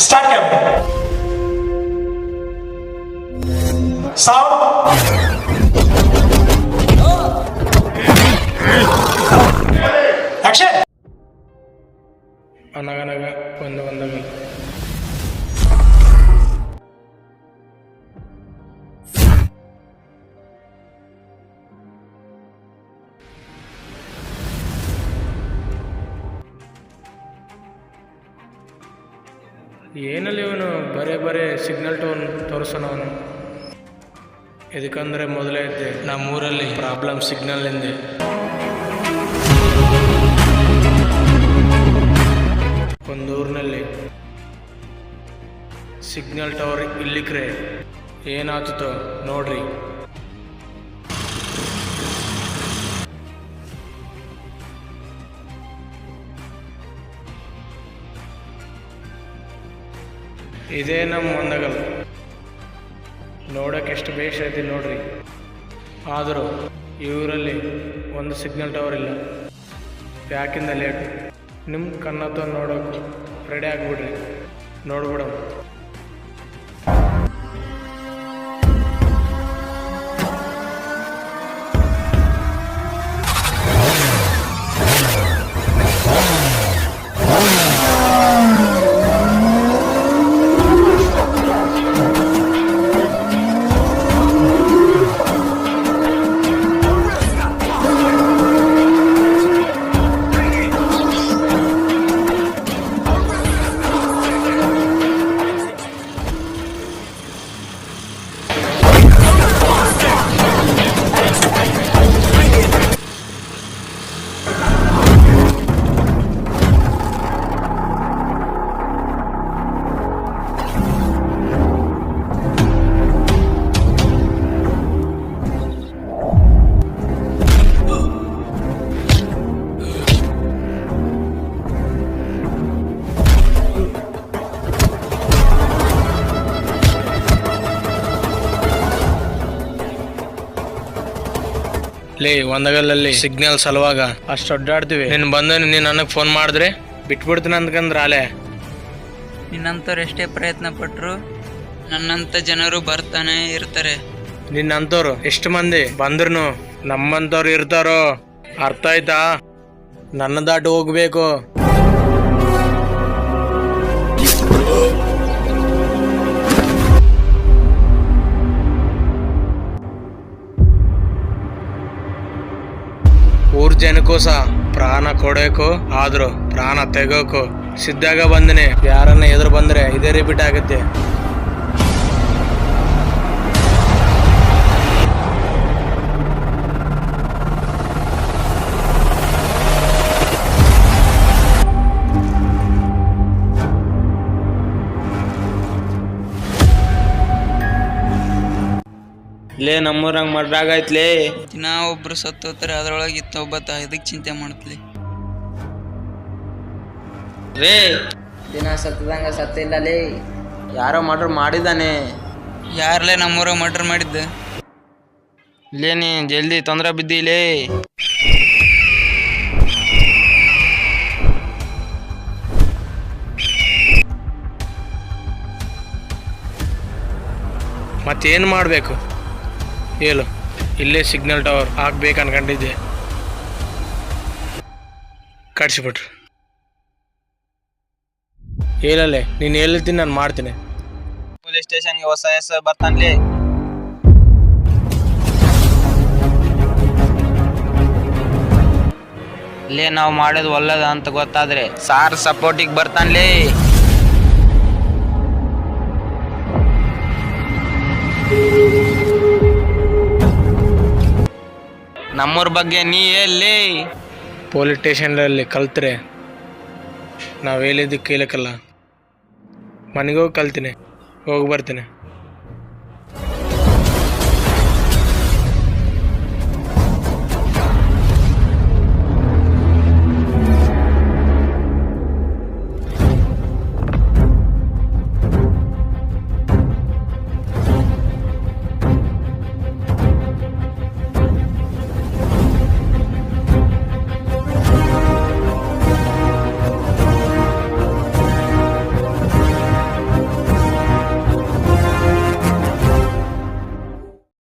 Start camera sound action అనగనగా వందగలు ಏನಲ್ಲಿ ಇವನು ಬರೇ ಸಿಗ್ನಲ್ ಟೋನ್ ತೋರಿಸೋನವನು. ಇದಕ್ಕಂದ್ರೆ ಮೊದಲೈತೆ ನಮ್ಮೂರಲ್ಲಿ ಪ್ರಾಬ್ಲಮ್ ಸಿಗ್ನಲ್ ಇಂದೆ. ಒಂದೂರಿನಲ್ಲಿ ಸಿಗ್ನಲ್ ಟವರ್ ಇಲ್ಲಿಕ್ರೆ ಏನಾಗ್ತೋ ನೋಡ್ರಿ. ಇದೇ ನಮ್ಮ ಒಂದಗಲ್ ನೋಡೋಕೆ ಎಷ್ಟು ಬೇಷ್ ಐತಿ ನೋಡ್ರಿ. ಆದರೂ ಇವರಲ್ಲಿ ಒಂದು ಸಿಗ್ನಲ್ ಟವರ್ ಇಲ್ಲ. ಯಾಕಿಂದ ಲೇಟ್? ನಿಮ್ಮ ಕಣ್ಣತ್ತ ನೋಡೋಕೆ ರೆಡಿ ಆಗಿಬಿಡ್ರಿ, ನೋಡ್ಬಿಡ. ಲೇ ಒಂದಗಲ್ಲಲ್ಲಿ ಸಿಗ್ನಲ್ ಸಲುವಾಗ ಅಷ್ಟು ಅಡ್ಡಾಡ್ತೀವಿ. ನೀನು ಬಂದು ನೀನು ನನಗೆ ಫೋನ್ ಮಾಡಿದ್ರೆ ಬಿಟ್ಬಿಡ್ತೀನಿ ಅಂದ್ಕಂದ್ರೆ ಆಲೆ. ನಿನ್ನಂಥವ್ರು ಎಷ್ಟೇ ಪ್ರಯತ್ನ ಪಟ್ಟರು ನನ್ನಂಥ ಜನರು ಬರ್ತಾನೆ ಇರ್ತಾರೆ. ನಿನ್ನಂಥವ್ರು ಎಷ್ಟು ಮಂದಿ ಬಂದ್ರು ನಮ್ಮಂಥವ್ರು ಇರ್ತಾರೋ, ಅರ್ಥ ಆಯ್ತಾ? ನನ್ನ ದಾಟಿ ಹೋಗ್ಬೇಕು. ಊರ್ ಜನಕ್ಕೋಸ ಪ್ರಾಣ ಕೊಡೋಕು ಆದ್ರೂ ಪ್ರಾಣ ತೆಗೋಕು ಸಿದ್ಧಾಗ ಬಂದನೆ. ಯಾರನ್ನ ಎದುರು ಬಂದ್ರೆ ಇದೇ ರಿಪೀಟ್ ಆಗುತ್ತೆ. ಲೇ ನಮ್ಮೂರಂಗ್ ಮಡ್ರಾಗೈತ್ಲೇ. ದಿನ ಒಬ್ರು ಸತ್ತೋತಾರೆ, ಅದ್ರೊಳಗೆ ಒಬ್ಬತ್ತ ಇದಕ್ಕೆ ಚಿಂತೆ ಮಾಡ್ತಲಿ. ರೇ ದಿನ ಸತ್ತದಂಗ ಸತ್ತಿಲ್ಲ ಲೇ. ಯಾರೋ ಮರ್ಡರ್ ಮಾಡಿದಾನೆ. ಯಾರ್ಲೇ ನಮ್ಮೂರಾಗ ಮರ್ಡರ್ ಮಾಡಿದ್ದ? ಲೇ ನೀ ಜಲ್ದಿ ತೊಂದರೆ ಬಿದ್ದಿಲೇ. ಮತ್ತೇನು ಮಾಡಬೇಕು ಹೇಳು? ಇಲ್ಲೇ ಸಿಗ್ನಲ್ ಟವರ್ ಹಾಕ್ಬೇಕು ಅನ್ಕೊಂಡಿದ್ದೆ, ಕಟ್ಸಿಬಿಟ್ರು. ಹೇಳಲ್ಲೇ ನೀನು ಹೇಳ್ತೀನಿ, ನಾನು ಮಾಡ್ತೀನಿ. ಪೊಲೀಸ್ ಸ್ಟೇಷನ್ಗೆ ಹೊಸ ಹೆಸರು ಬರ್ತಾನ್ಲಿ. ಇಲ್ಲೇ ನಾವು ಮಾಡೋದು ಒಳ್ಳೇದ ಅಂತ ಗೊತ್ತಾದ್ರೆ ಸಾರ್ ಸಪೋರ್ಟಿಗೆ ಬರ್ತಾನ್ಲಿ. ನಮ್ಮೂರ ಬಗ್ಗೆ ನೀ ಎಲ್ಲಿ? ಪೊಲೀಸ್ ಸ್ಟೇಷನಲ್ಲಿ ಕಲ್ತ್ರೆ ನಾವು ಹೇಳಿದ್ದಕ್ಕೆ ಕೇಳಕ್ಕಲ್ಲ. ಮನೆಗೋಗಿ ಕಲ್ತೀನಿ, ಹೋಗಿ ಬರ್ತೀನಿ.